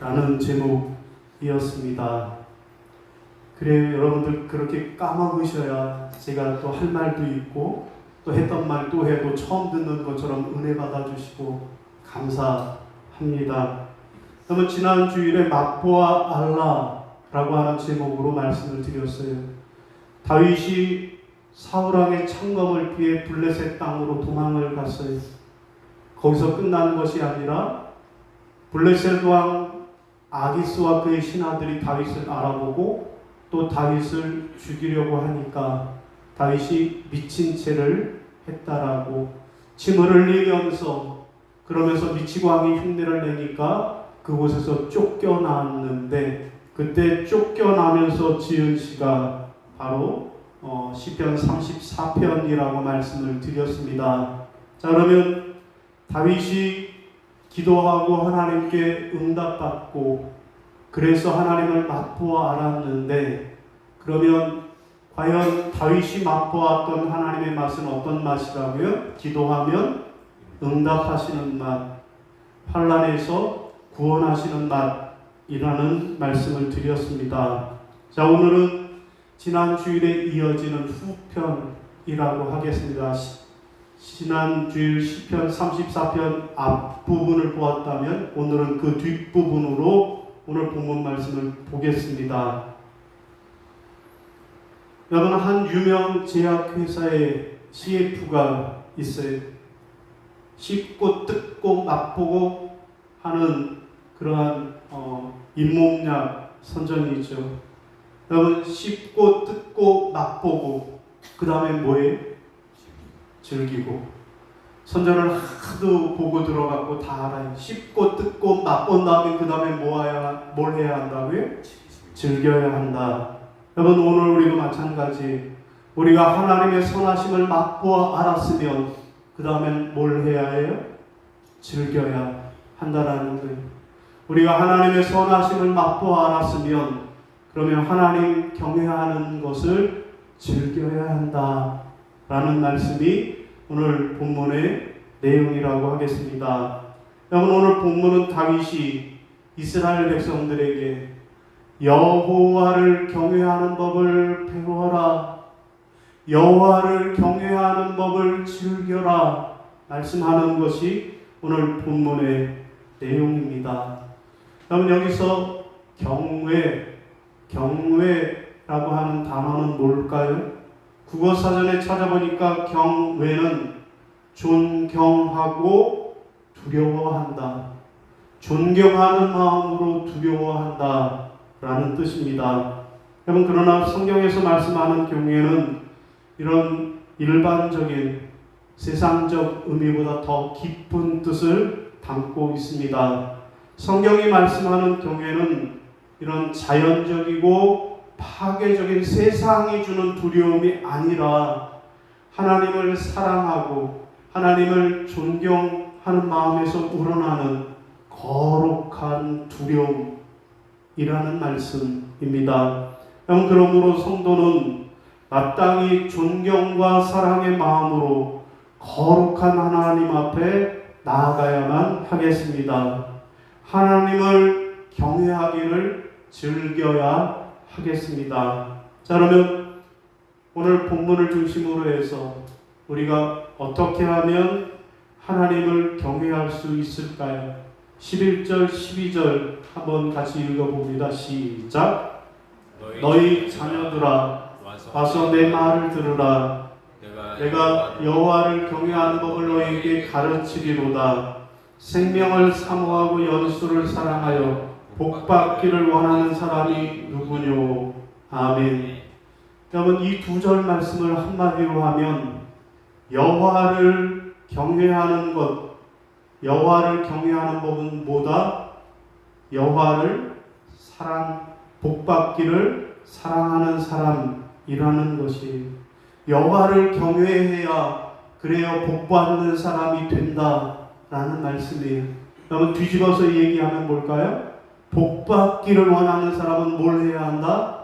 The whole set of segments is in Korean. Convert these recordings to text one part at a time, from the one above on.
알라라는 제목이었습니다. 그래요, 여러분들 그렇게 까먹으셔야 제가 또 할 말도 있고 또 했던 말 또 해도 처음 듣는 것처럼 은혜 받아주시고 감사합니다. 그러면 지난 주일에 맛보아 알라라고 하는 제목으로 말씀을 드렸어요. 다윗이 사울왕의 창검을 피해 블레셋 땅으로 도망을 갔어요. 거기서 끝난 것이 아니라 블레셋 왕 아기스와 그의 신하들이 다윗을 알아보고 또 다윗을 죽이려고 하니까 다윗이 미친 채를 했다라고 침을 흘리면서 그러면서 미치고 왕이 흉내를 내니까 그곳에서 쫓겨났는데 그때 쫓겨나면서 지은 시가 바로 시편 34편이라고 말씀을 드렸습니다. 자, 그러면 다윗이 기도하고 하나님께 응답받고 그래서 하나님을 맛보아 알았는데 그러면 과연 다윗이 맛보았던 하나님의 맛은 어떤 맛이라고요? 기도하면 응답하시는 맛, 환난에서 구원하시는 맛이라는 말씀을 드렸습니다. 자, 오늘은 지난 주일에 이어지는 후편이라고 하겠습니다. 지난 주일 시편 34편 앞부분을 보았다면 오늘은 그 뒷부분으로 오늘 본문 말씀을 보겠습니다. 여러분, 한 유명 제약회사의 CF가 있어요. 씹고 뜯고 맛보고 하는 그러한 인목약 선전이죠. 여러분, 씹고 뜯고 맛보고 그 다음에 뭐예요? 즐기고. 선전을 하도 보고 들어가고 다 알아요. 씹고 뜯고 맛본 다음에 그 다음에 뭘 해야 한다고요? 즐겨야 한다. 여러분, 오늘 우리도 마찬가지. 우리가 하나님의 선하심을 맛보아 알았으면 그 다음엔 뭘 해야 해요? 즐겨야 한다라는 거예요. 우리가 하나님의 선하심을 맛보아 알았으면 그러면 하나님 경외하는 것을 즐겨야 한다라는 말씀이 오늘 본문의 내용이라고 하겠습니다. 여러분, 오늘 본문은 다윗이 이스라엘 백성들에게 여호와를 경외하는 법을 배워라, 여호와를 경외하는 법을 즐겨라 말씀하는 것이 오늘 본문의 내용입니다. 여러분, 여기서 경외라고 하는 단어는 뭘까요? 국어사전에 찾아보니까 경외는 존경하고 두려워한다, 존경하는 마음으로 두려워한다 라는 뜻입니다. 여러분, 그러나 성경에서 말씀하는 경외는 이런 일반적인 세상적 의미보다 더 깊은 뜻을 담고 있습니다. 성경이 말씀하는 경외는 이런 자연적이고 파괴적인 세상이 주는 두려움이 아니라 하나님을 사랑하고 하나님을 존경하는 마음에서 우러나는 거룩한 두려움이라는 말씀입니다. 그러므로 성도는 마땅히 존경과 사랑의 마음으로 거룩한 하나님 앞에 나아가야만 하겠습니다. 하나님을 경외하기를 즐겨야 하겠습니다. 자, 그러면 오늘 본문을 중심으로 해서 우리가 어떻게 하면 하나님을 경외할 수 있을까요? 11절, 12절 한번 같이 읽어봅니다. 시작. 너희 자녀들아 와서 내 말을 들으라. 내가 여호와를 경외하는 법을 너희에게 가르치리로다. 생명을 사모하고 연수를 사랑하여 복받기를 원하는 사람이 누구뇨? 아멘. 여러분, 이 두 절 말씀을 한마디로 하면 여호와를 경외하는 것, 여호와를 경외하는 법은 뭐다? 여호와를 복받기를 사랑하는 사람이라는 것이, 여호와를 경외해야 그래야 복받는 사람이 된다라는 말씀이에요. 여러분, 뒤집어서 얘기하면 뭘까요? 복받기를 원하는 사람은 뭘 해야 한다?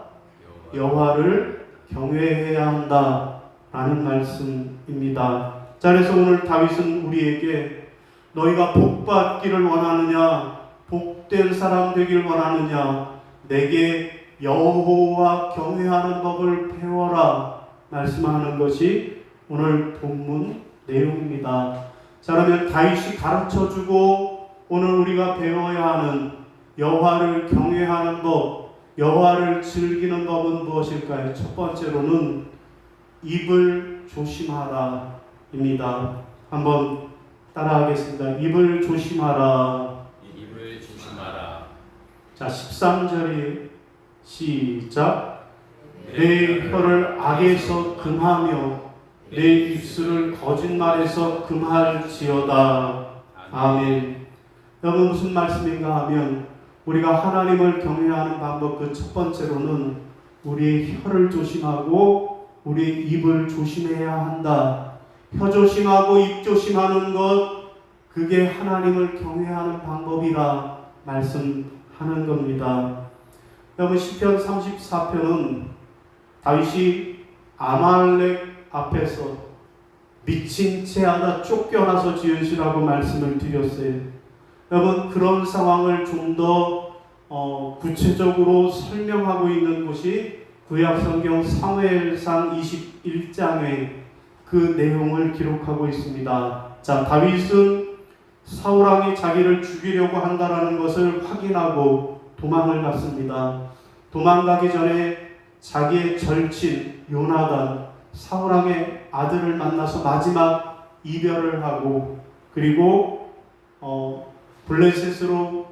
여호와를 경외해야 한다라는 말씀입니다. 자, 그래서 오늘 다윗은 우리에게 너희가 복받기를 원하느냐? 복된 사람 되길 원하느냐? 내게 여호와 경외하는 법을 배워라 말씀하는 것이 오늘 본문 내용입니다. 자, 그러면 다윗이 가르쳐주고 오늘 우리가 배워야 하는 여호와를 경외하는 법, 여호와를 즐기는 법은 무엇일까요? 첫 번째로는 입을 조심하라 입니다. 한번 따라하겠습니다. 입을 조심하라. 입을 조심하라. 자, 13절에 시작. 내 혀를 악에서 금하며 내 입술을 거짓말에서 금할지어다. 아멘. 여러분, 무슨 말씀인가 하면 우리가 하나님을 경외하는 방법, 그 첫 번째로는 우리의 혀를 조심하고 우리의 입을 조심해야 한다. 혀 조심하고 입 조심하는 것, 그게 하나님을 경외하는 방법이라 말씀하는 겁니다. 여러분, 시편 34편은 다윗이 아말렉 앞에서 미친 채 하다 쫓겨나서 지은 시라고 말씀을 드렸어요. 여러분, 그런 상황을 좀 더 구체적으로 설명하고 있는 곳이 구약성경 사무엘상 21장에 그 내용을 기록하고 있습니다. 자, 다윗은 사울왕이 자기를 죽이려고 한다라는 것을 확인하고 도망을 갔습니다. 도망가기 전에 자기의 절친 요나단, 사울왕의 아들을 만나서 마지막 이별을 하고, 그리고 블레셋으로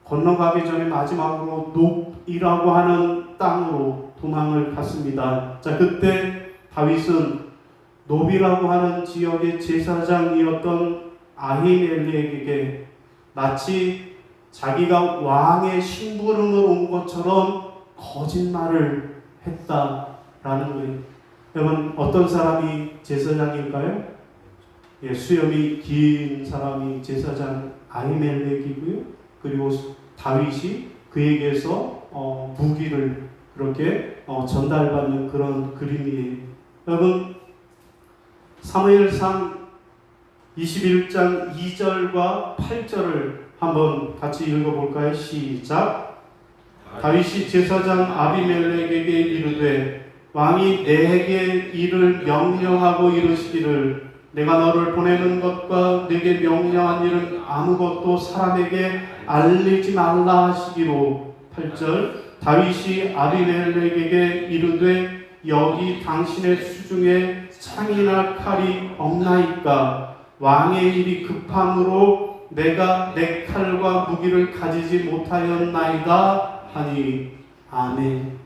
건너가기 전에 마지막으로 놉이라고 하는 땅으로 도망을 갔습니다. 자, 그때 다윗은 놉이라고 하는 지역의 제사장이었던 아히멜렉에게 마치 자기가 왕의 심부름을 온 것처럼 거짓말을 했다라는 거예요. 여러분, 어떤 사람이 제사장일까요? 예, 수염이 긴 사람이 제사장 아히멜렉이고요. 그리고 다윗이 그에게서 무기를 그렇게 전달받는 그런 그림이에요. 여러분, 사무엘상 21장 2절과 8절을 한번 같이 읽어볼까요? 시작. 다윗이 제사장 아비멜렉에게 이르되 왕이 내게 이를 명령하고 이르시기를 내가 너를 보내는 것과 내게 명령한 일은 아무것도 사람에게 알리지 말라 하시기로. 8절. 다윗이 아비멜렉에게 이르되 여기 당신의 수중에 창이나 칼이 없나이까? 왕의 일이 급함으로 내가 내 칼과 무기를 가지지 못하였나이다 하니. 아멘.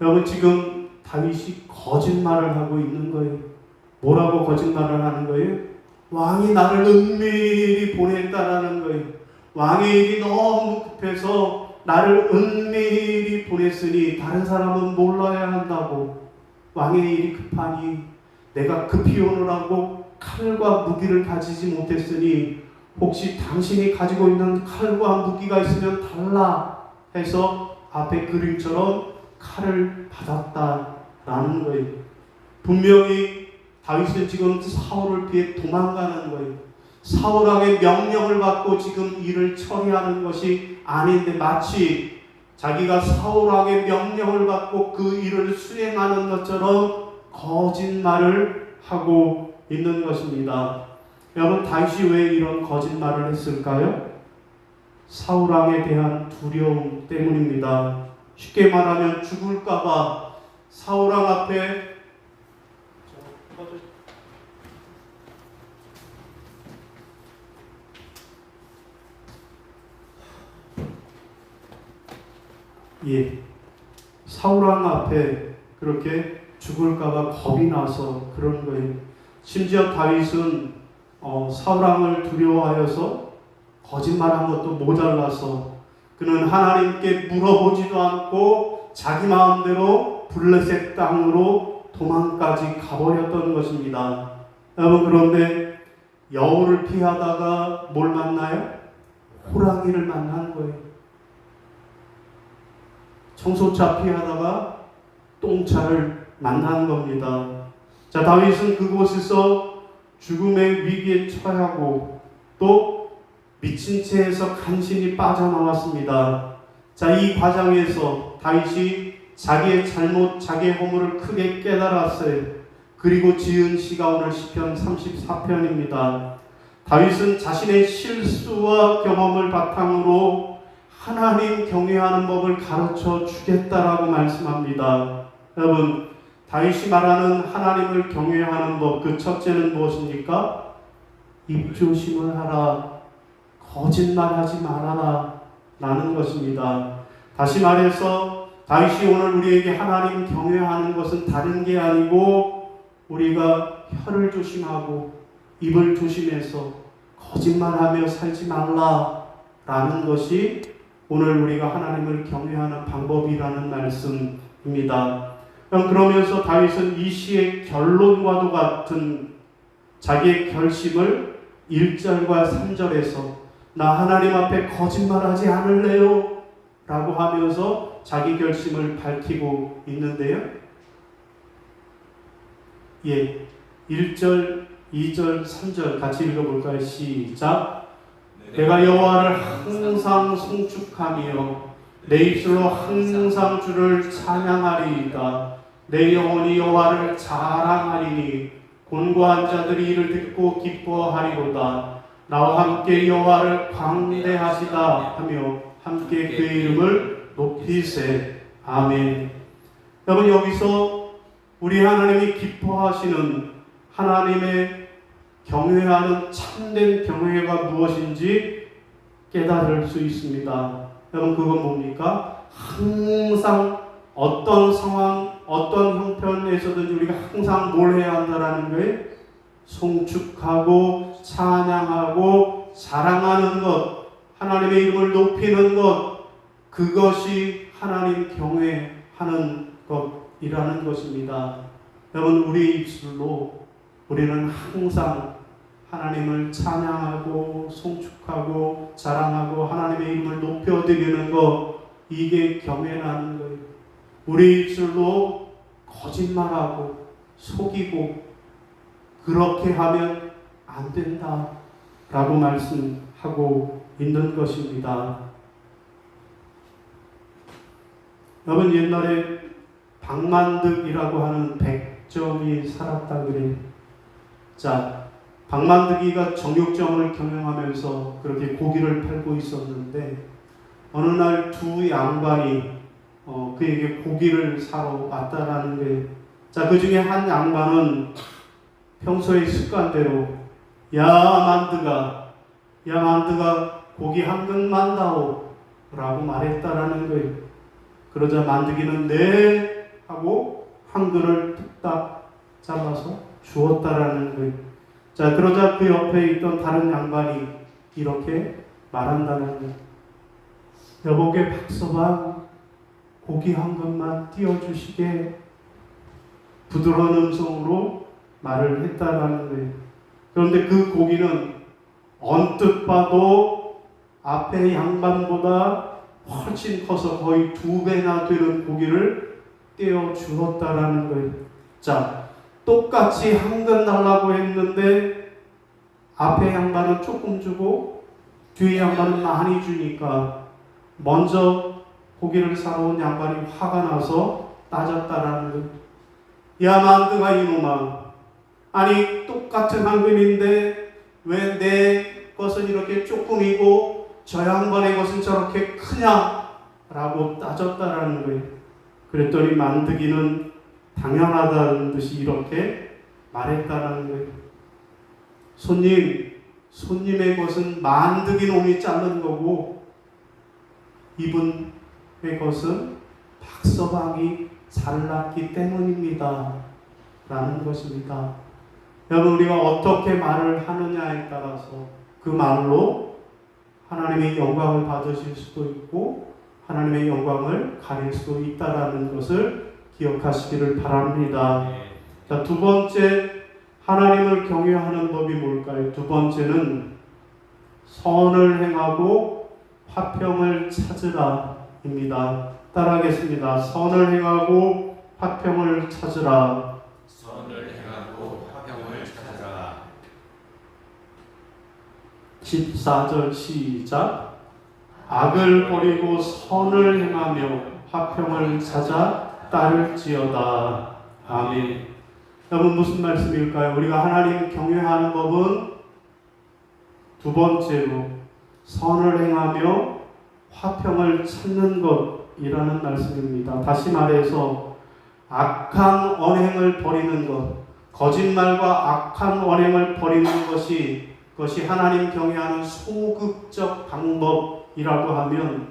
여러분, 지금 다윗이 거짓말을 하고 있는 거예요. 뭐라고 거짓말을 하는 거예요? 왕이 나를 은밀히 보냈다라는 거예요. 왕의 일이 너무 급해서 나를 은밀히 보냈으니 다른 사람은 몰라야 한다고. 왕의 일이 급하니 내가 급히 오느라고 칼과 무기를 가지지 못했으니 혹시 당신이 가지고 있는 칼과 무기가 있으면 달라 해서 앞에 그림처럼 칼을 받았다라는 거예요. 분명히 다윗은 지금 사울을 피해 도망가는 거예요. 사울왕의 명령을 받고 지금 일을 처리하는 것이 아닌데 마치 자기가 사울왕의 명령을 받고 그 일을 수행하는 것처럼 거짓말을 하고 있는 것입니다. 여러분, 다윗이 왜 이런 거짓말을 했을까요? 사울왕에 대한 두려움 때문입니다. 쉽게 말하면 죽을까봐 사울왕 앞에 사울왕 앞에 그렇게 죽을까봐 겁이 나서 그런 거예요. 심지어 다윗은 사울왕을 두려워하여서 거짓말한 것도 모자라서 그는 하나님께 물어보지도 않고 자기 마음대로 블레셋 땅으로 도망까지 가버렸던 것입니다. 여러분, 그런데 여우를 피하다가 뭘 만나요? 호랑이를 만난 거예요. 청소차 피하다가 똥차를 만난 겁니다. 자, 다윗은 그곳에서 죽음의 위기에 처하고 또 미친 채에서 간신히 빠져나왔습니다. 자, 이 과정에서 다윗이 자기의 잘못, 자기의 허물을 크게 깨달았어요. 그리고 지은 시가 오늘 시편 34편입니다. 다윗은 자신의 실수와 경험을 바탕으로 하나님 경외하는 법을 가르쳐 주겠다라고 말씀합니다. 여러분, 다윗이 말하는 하나님을 경외하는 법, 그 첫째는 무엇입니까? 입조심을 하라, 거짓말하지 말아라 라는 것입니다. 다시 말해서 다윗이 오늘 우리에게 하나님 경외하는 것은 다른 게 아니고 우리가 혀를 조심하고 입을 조심해서 거짓말하며 살지 말라라는 것이 오늘 우리가 하나님을 경외하는 방법이라는 말씀입니다. 그러면서 다윗은 이 시의 결론과도 같은 자기의 결심을 1절과 3절에서 나 하나님 앞에 거짓말하지 않을래요 라고 하면서 자기 결심을 밝히고 있는데요. 1절, 2절, 3절 같이 읽어볼까요? 시작. 내가 여호와를 항상 송축하며 내 입술로 항상 주를 찬양하리이다. 내 영혼이 여호와를 자랑하리니 곤고한 자들이 이를 듣고 기뻐하리로다. 나와 함께 여호와를 광대하시다 하며 함께 그의 이름을 높이세. 아멘. 여러분, 여기서 우리 하나님이 기뻐하시는 하나님의 경외하는 참된 경외가 무엇인지 깨달을 수 있습니다. 여러분, 그건 뭡니까? 항상 어떤 상황, 어떤 형편에서든지 우리가 항상 뭘 해야 한다라는 거예요? 송축하고 찬양하고 자랑하는 것, 하나님의 이름을 높이는 것, 그것이 하나님 경외하는 것이라는 것입니다. 여러분, 우리 입술로 우리는 항상 하나님을 찬양하고 송축하고 자랑하고 하나님의 이름을 높여드리는 것, 이게 경외라는 거예요. 우리 입술로 거짓말하고 속이고 그렇게 하면 안 된다 라고 말씀하고 있는 것입니다. 여러분, 옛날에 박만득이라고 하는 백점이 살았다 그래요. 자, 박만득이가 정육점을 경영하면서 그렇게 고기를 팔고 있었는데 어느 날 두 양반이 그에게 고기를 사러 왔다라는 거예요. 자, 그 중에 한 양반은 평소의 습관대로 야 만드가 고기 한 근만 다오 라고 말했다라는 거예요. 그러자 만드기는 네 하고 한 근을 뚝딱 잘라서 주었다라는 거예요. 자, 그러자 그 옆에 있던 다른 양반이 이렇게 말한다는 거예요. 여보게 박서방, 고기 한 근만 띄워주시게. 부드러운 음성으로 말을 했다라는 거예요. 그런데 그 고기는 언뜻 봐도 앞에 양반보다 훨씬 커서 거의 2배나 되는 고기를 떼어 주었다라는 거예요. 자, 똑같이 한 근 달라고 했는데 앞에 양반은 조금 주고 뒤에 양반은 많이 주니까 먼저 고기를 사러 온 양반이 화가 나서 따졌다라는 거예요. 야 만드가 이놈아, 아니 똑같은 한 근인데 왜 내 것은 이렇게 조금이고 저 양반의 것은 저렇게 크냐? 라고 따졌다라는 거예요. 그랬더니 만드기는 당연하다는 듯이 이렇게 말했다라는 거예요. 손님의 것은 만드기 놈이 자른 거고 이분의 것은 박서방이 잘랐기 때문입니다 라는 것입니다. 여러분, 우리가 어떻게 말을 하느냐에 따라서 그 말로 하나님의 영광을 받으실 수도 있고 하나님의 영광을 가릴 수도 있다라는 것을 기억하시기를 바랍니다. 자, 두 번째, 하나님을 경외하는 법이 뭘까요? 두 번째는 선을 행하고 화평을 찾으라 입니다. 따라하겠습니다. 선을 행하고 화평을 찾으라. 선을 행하고 화평을 찾아라. 14절 시작. 악을 버리고 선을 행하며 화평을 찾아 따를지어다. 아멘. 여러분 무슨 말씀일까요? 우리가 하나님 경외하는 법은 두 번째로 선을 행하며 화평을 찾는 것이라는 말씀입니다. 다시 말해서 악한 언행을 버리는 것, 거짓말과 악한 언행을 버리는 그것이 하나님 경외하는 소극적 방법이라고 하면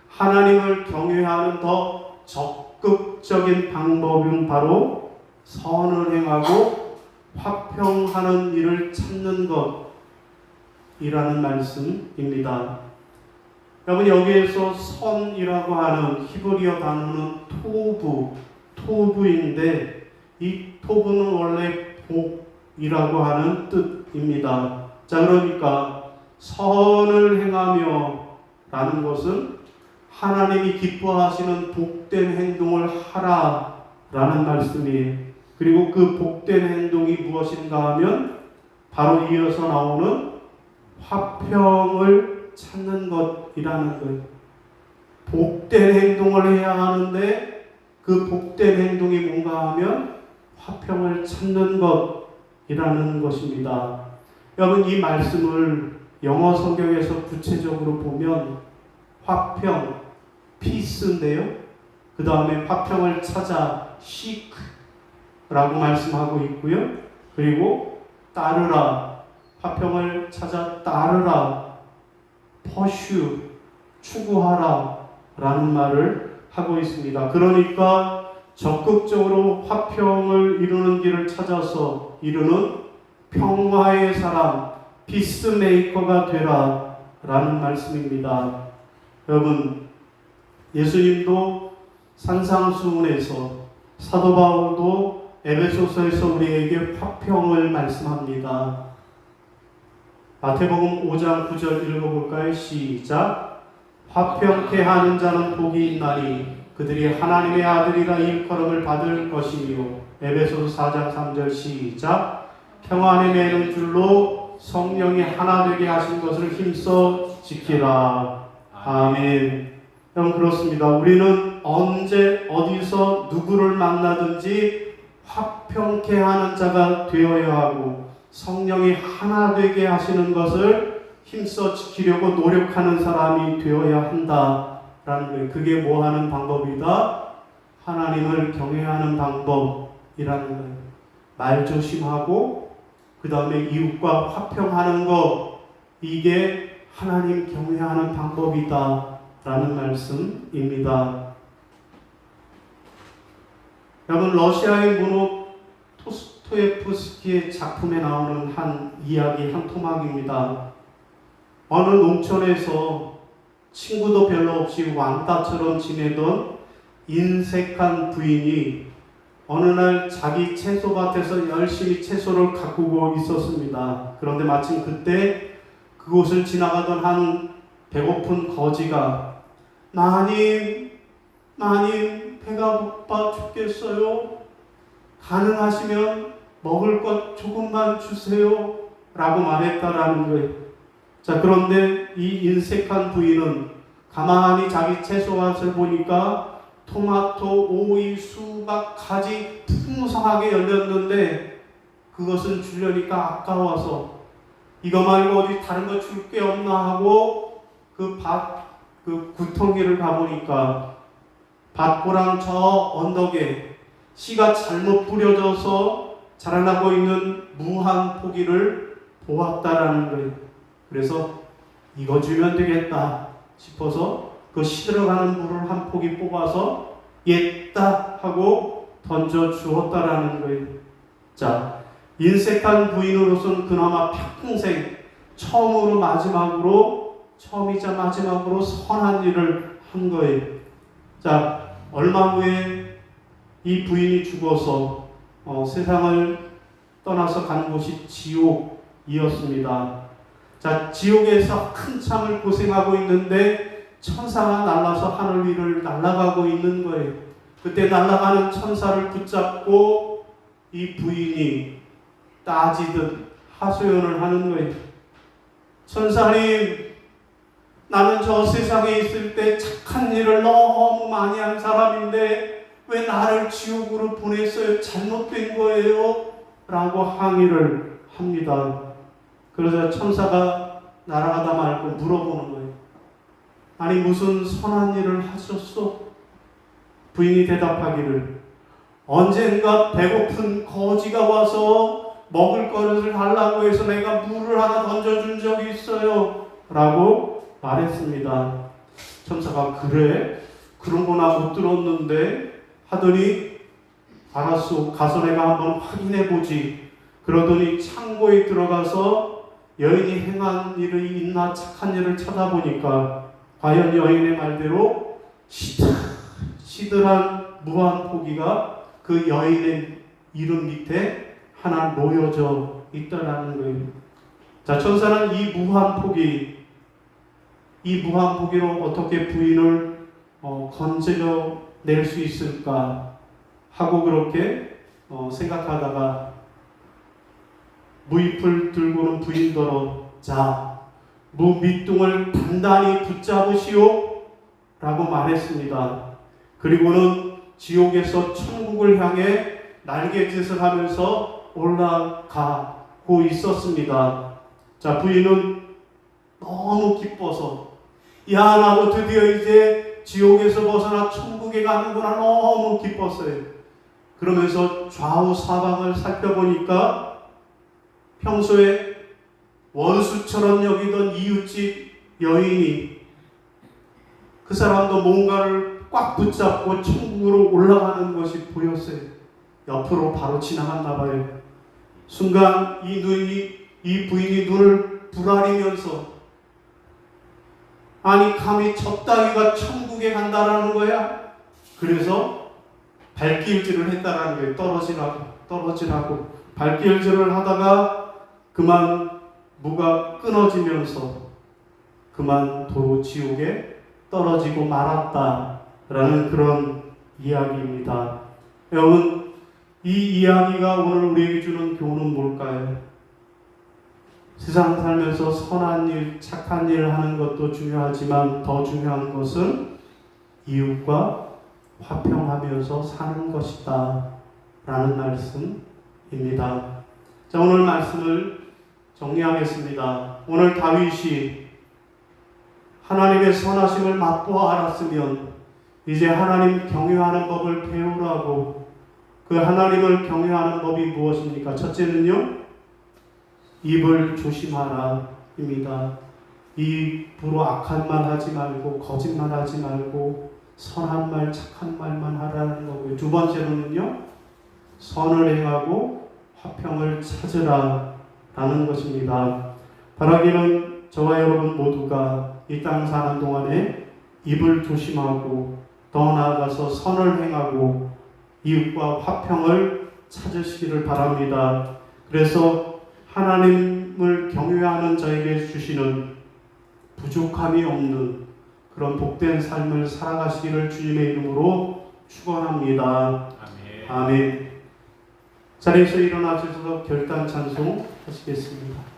하나님을 경외하는 더 적극적인 방법은 바로 선을 행하고 화평하는 일을 찾는 것이라는 말씀입니다. 여러분 여기에서 선이라고 하는 히브리어 단어는 토부인데 이 토부는 원래 복이라고 하는 뜻입니다. 자, 그러니까 선을 행하며 라는 것은 하나님이 기뻐하시는 복된 행동을 하라 라는 말씀이에요. 그리고 그 복된 행동이 무엇인가 하면 바로 이어서 나오는 화평을 찾는 것이라는 거예요. 복된 행동을 해야 하는데 그 복된 행동이 뭔가 하면 화평을 찾는 것이라는 것입니다. 여러분 이 말씀을 영어 성경에서 구체적으로 보면 화평, peace인데요. 그 다음에 화평을 찾아 seek라고 말씀하고 있고요. 그리고 따르라, 화평을 찾아 따르라, pursue, 추구하라 라는 말을 하고 있습니다. 그러니까 적극적으로 화평을 이루는 길을 찾아서 이루는 평화의 사람, 피스메이커가 되라 라는 말씀입니다. 여러분 예수님도 산상수훈에서 사도 바울도 에베소서에서 우리에게 화평을 말씀합니다. 마태복음 5장 9절 읽어볼까요? 시작. 화평케 하는 자는 복이 있나니 그들이 하나님의 아들이라 일컬음을 받을 것이며. 에베소서 4장 3절 시작. 평안에 매는 줄로 성령이 하나 되게 하신 것을 힘써 지키라. 아멘. 여러분 그렇습니다. 우리는 언제 어디서 누구를 만나든지 화평케 하는 자가 되어야 하고 성령이 하나 되게 하시는 것을 힘써 지키려고 노력하는 사람이 되어야 한다라는 거예요. 그게 뭐 하는 방법이다? 하나님을 경외하는 방법이라는 거예요. 말 조심하고 그 다음에 이웃과 화평하는 것, 이게 하나님 경외하는 방법이다 라는 말씀입니다. 여러분 러시아의 문호 토스토예프스키의 작품에 나오는 한 이야기, 한 토막입니다. 어느 농촌에서 친구도 별로 없이 왕따처럼 지내던 인색한 부인이 어느 날 자기 채소밭에서 열심히 채소를 가꾸고 있었습니다. 그런데 마침 그때 그곳을 지나가던 한 배고픈 거지가 마님 배가 고파 죽겠어요. 가능하시면 먹을 것 조금만 주세요 라고 말했다라는 거예요. 자, 그런데 이 인색한 부인은 가만히 자기 채소밭을 보니까 토마토, 오이, 수박, 가지 풍성하게 열렸는데 그것은 주려니까 아까워서 이거 말고 어디 다른 거 줄 게 없나 하고 그 구덩이를 가보니까 밭고랑 저 언덕에 씨가 잘못 뿌려져서 자라나고 있는 무한 포기를 보았다라는 거예요. 그래서 이거 주면 되겠다 싶어서 그 시들어가는 물을 한 포기 뽑아서 옛다 하고 던져 주었다라는 거예요. 자, 인색한 부인으로서는 그나마 평생 처음이자 마지막으로 선한 일을 한 거예요. 자, 얼마 후에 이 부인이 죽어서 세상을 떠나서 가는 곳이 지옥이었습니다. 자, 지옥에서 한참을 고생하고 있는데 천사가 날아서 하늘 위를 날아가고 있는 거예요. 그때 날아가는 천사를 붙잡고 이 부인이 따지듯 하소연을 하는 거예요. 천사님, 나는 저 세상에 있을 때 착한 일을 너무 많이 한 사람인데 왜 나를 지옥으로 보냈어요? 잘못된 거예요? 라고 항의를 합니다. 그러자 천사가 날아가다 말고 물어보는 거예요. 아니, 무슨 선한 일을 하셨어? 부인이 대답하기를, 언젠가 배고픈 거지가 와서 먹을 것을 달라고 해서 내가 물을 하나 던져준 적이 있어요. 라고 말했습니다. 천사가 그래? 그런 거 나 못 들었는데? 하더니 알았어, 가서 내가 한번 확인해 보지. 그러더니 창고에 들어가서 여인이 행한 일이 있나 착한 일을 찾아보니까 과연 여인의 말대로 시들한 무한 포기가 그 여인의 이름 밑에 하나 놓여져 있다라는 거예요. 자, 천사는 이 무한 포기로 어떻게 부인을 건져 낼 수 있을까 하고 그렇게 생각하다가 무잎을 들고는 부인더러, 자, 무 밑둥을 단단히 붙잡으시오 라고 말했습니다. 그리고는 지옥에서 천국을 향해 날개짓을 하면서 올라가고 있었습니다. 자, 부인은 너무 기뻐서, 야, 나도 드디어 이제 지옥에서 벗어나 천국에 가는구나, 너무 기뻤어요. 그러면서 좌우 사방을 살펴보니까 평소에 원수처럼 여기던 이웃집 여인이, 그 사람도 뭔가를 꽉 붙잡고 천국으로 올라가는 것이 보였어요. 옆으로 바로 지나갔나 봐요. 순간 이 부인이 눈을 부라리면서, 아니, 감히 저 따위가 천국에 간다라는 거야? 그래서 발길질을 했다라는 거예요. 떨어지라고. 발길질을 하다가 그만 무가 끊어지면서 그만 도로 지옥에 떨어지고 말았다라는 그런 이야기입니다. 여러분, 이 이야기가 오늘 우리에게 주는 교훈은 뭘까요? 세상 살면서 선한 일, 착한 일을 하는 것도 중요하지만 더 중요한 것은 이웃과 화평하면서 사는 것이다 라는 말씀입니다. 자, 오늘 말씀을 정리하겠습니다. 오늘 다윗이 하나님의 선하심을 맛보아 알았으면 이제 하나님 경외하는 법을 배우라고. 그 하나님을 경외하는 법이 무엇입니까? 첫째는요, 입을 조심하라 입니다. 입으로 악한 말 하지 말고 거짓말 하지 말고 선한 말, 착한 말만 하라는 거고요. 두 번째로는요, 선을 행하고 화평을 찾으라 라는 것입니다. 바라기는 저와 여러분 모두가 이 땅 사는 동안에 입을 조심하고 더 나아가서 선을 행하고 이웃과 화평을 찾으시기를 바랍니다. 그래서 하나님을 경외하는 자에게 주시는 부족함이 없는 그런 복된 삶을 살아가시기를 주님의 이름으로 축원합니다. 아멘. 아멘. 자리에서 일어나셔서 결단 찬송 하시겠습니다.